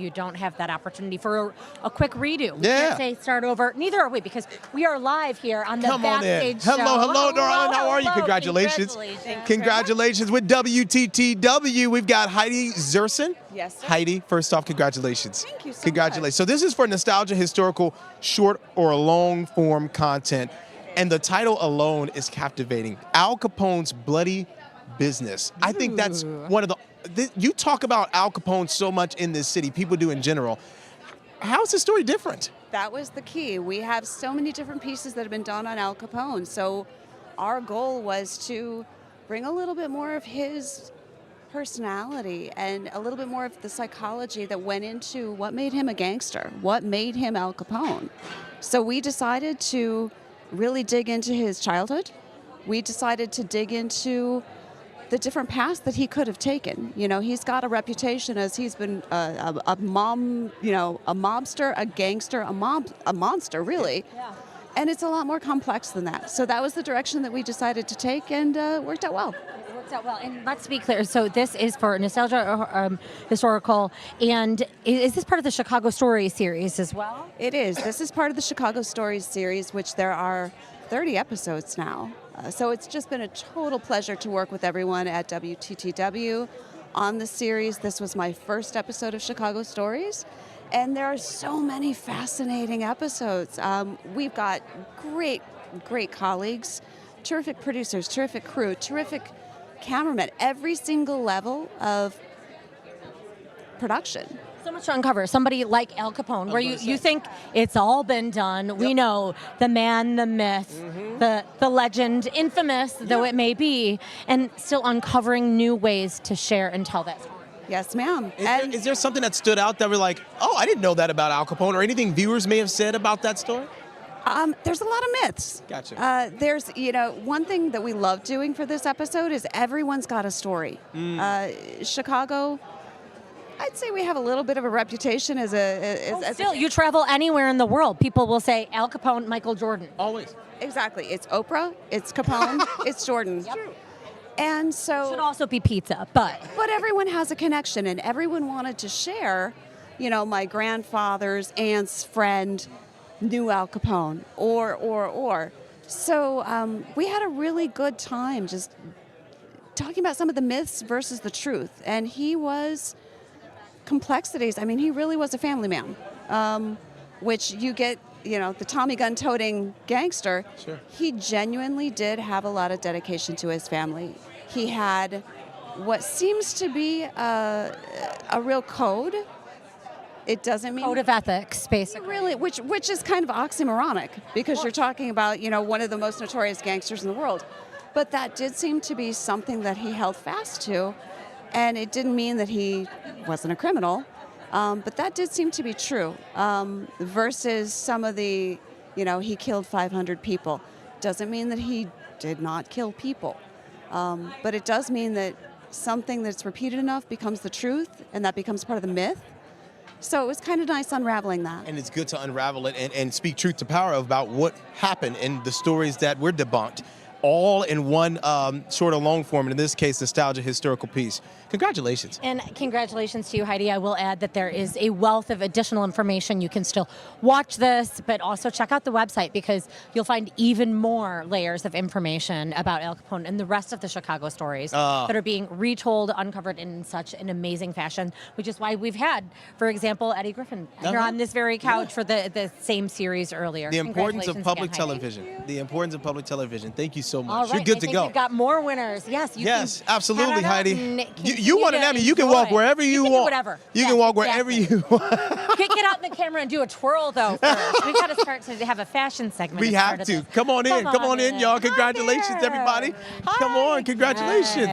you don't have that opportunity for a quick redo. We Yeah. can't say start over. Neither are we, because we are live here on the Come on in. Backstage show. Hello, darling. How are you? Hello. Congratulations. Congratulations. Congratulations with WTTW. We've got Heidi Zersen. Yes, sir. Heidi, first off, congratulations. Thank you so Congratulations. So this is for nostalgia, historical, short or long form content. And the title alone is captivating. Al Capone's Bloody Business. I think that's one of you talk about Al Capone so much in this city, people do in general. How's the story different? That was the key. We have so many different pieces that have been done on Al Capone. So our goal was to bring a little bit more of his personality and a little bit more of the psychology that went into what made him a gangster, what made him Al Capone. So we decided to really dig into his childhood. We decided to dig into the different paths that he could have taken. You know, he's got a reputation as he's been a mobster, a gangster, a monster, really. Yeah. And it's a lot more complex than that. So that was the direction that we decided to take, and worked out well. It works out well. And let's be clear. So this is for nostalgia, historical, and is this part of the Chicago Stories series as well? It is. This is part of the Chicago Stories series, which there are 30 episodes now. So it's just been a total pleasure to work with everyone at WTTW on the series. This was my first episode of Chicago Stories, and there are so many fascinating episodes. We've got great colleagues, terrific producers, terrific crew, terrific cameramen, every single level of production. So much to uncover. Somebody like Al Capone, where you think it's all been done. Yep. We know the man, the myth, the legend, infamous though it may be, and still uncovering new ways to share and tell that story. Yes, ma'am. Is there something that stood out that we're like, oh, I didn't know that about Al Capone, or anything viewers may have said about that story? There's a lot of myths. Gotcha. There's, one thing that we love doing for this episode is everyone's got a story. Chicago, I'd say we have a little bit of a reputation as still, you travel anywhere in the world, people will say Al Capone, Michael Jordan. Always. Exactly. It's Oprah, it's Capone, it's Jordan. Yep. And so... Should also be pizza, but everyone has a connection, and everyone wanted to share, my grandfather's aunt's friend knew Al Capone, or. So we had a really good time just talking about some of the myths versus the truth. And he was... complexities. I mean, he really was a family man, which you get, the Tommy gun toting gangster. Sure. He genuinely did have a lot of dedication to his family. He had what seems to be a real code. It doesn't mean code of ethics, basically. Really, which is kind of oxymoronic, because you're talking about, one of the most notorious gangsters in the world. But that did seem to be something that he held fast to. And it didn't mean that he wasn't a criminal, but that did seem to be true. Versus some of the, he killed 500 people. Doesn't mean that he did not kill people. But it does mean that something that's repeated enough becomes the truth, and that becomes part of the myth. So it was kind of nice unraveling that. And it's good to unravel it and speak truth to power about what happened in the stories that were debunked, all in one sort of long form, and in this case, nostalgia historical piece. Congratulations. And congratulations to you, Heidi. I will add that there is a wealth of additional information. You can still watch this, but also check out the website, because you'll find even more layers of information about Al Capone and the rest of the Chicago stories that are being retold, uncovered in such an amazing fashion, which is why we've had, for example, Eddie Griffin here on this very couch for the same series earlier. The importance of public again, television. The importance of public television. Thank you so much. All right. You're good I to think go. You've got more winners. Yes. Yes, can absolutely, head on out Heidi. and You want an Emmy. You can walk wherever you want. You can do whatever. You can walk wherever exactly. you want. Get out in the camera and do a twirl, though, first. We've got to start to have a fashion segment. We have to. Come on in. Come on in, y'all. Congratulations, everybody. Come on. Congratulations.